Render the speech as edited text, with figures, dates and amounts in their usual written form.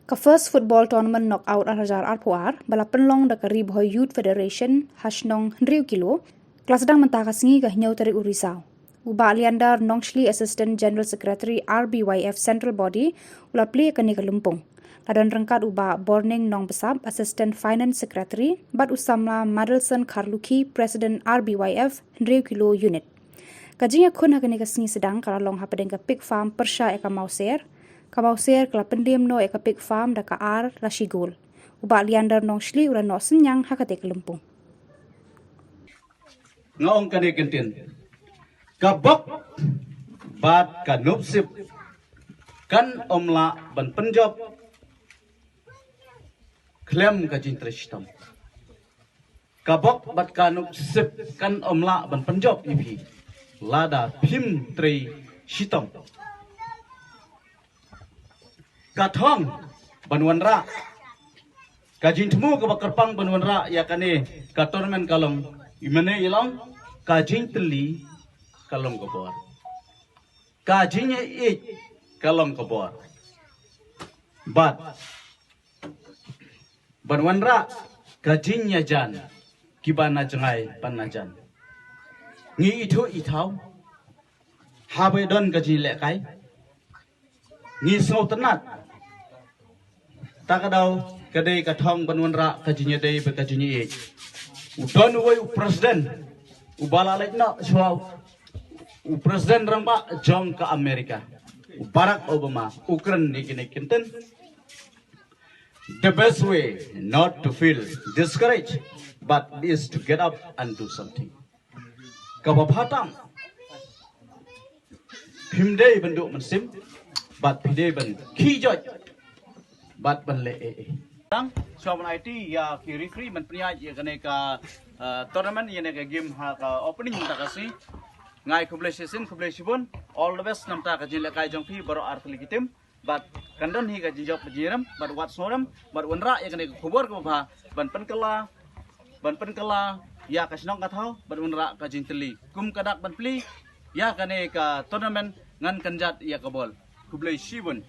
Ka first football tournament knockout Arhajar Arpuar, bala penlong da kari Boy Youth Federation, Hashnong Hendriu Kilo, kelas sedang mentah kasingi kah nyau tarik urisau. Uba Aliandar Nongshli Assistant General Secretary RBYF Central Body, ula pli akan ni Lumpung. Ladan rengkat uba Borning Nong Besab Assistant Finance Secretary, bat usamla Madelson Karluki President RBYF Hendriu Kilo Unit. Kajinya kun akan ni kasingi sedang kalalong hapadeng ka pig farm Persha eka Mauser, Kamauser kala pendim no eka pig farm da ka ar Rashigol. Uba Aliandar Nongshli ula no senyang hakate ke Lumpung. Ngaong kani kentin kabok bat kanupsip kan omla ban penjob klem kajin tristam kabok bat kanupsip kan omla ban penjob ipi lada phim tri shitam kathong banwanra kajin temu ke bakarpang banwanra ya kane katormen kalong imane ilang kajin teli kalong kebor kajinya kalong kebor bat banwanra kajinya jan kibana jengai panajan ngi itu itau habe don kaji lekai ngi sau tenat takadau kadai kathong banwanra kajinya dei bekajinya udon woi presiden ubala lekna swau Presiden rangba jong ke Amerika Barack Obama Ukraine nikini kinten. The best way not to feel discouraged but is to get up and do something. Kabaphatang Pimday bendu mensim but pide ben kijoj but ben le Tang Soman IT ya ki referee men pria ya kene ka tournament ya ne ka game ha ka opening takasi ngai kublai season kublai sibun all the best namta ka jin lekai jong phi baro arth ligitim but kandon hi ka jinjok pejiram but wat soram but wanra ya kene kubor ko ba ban pen kala ya ka snong ka thau but wanra ka jin teli kum kadak ban pli ya kene ka tournament ngan kanjat ya ka bol kublai sibun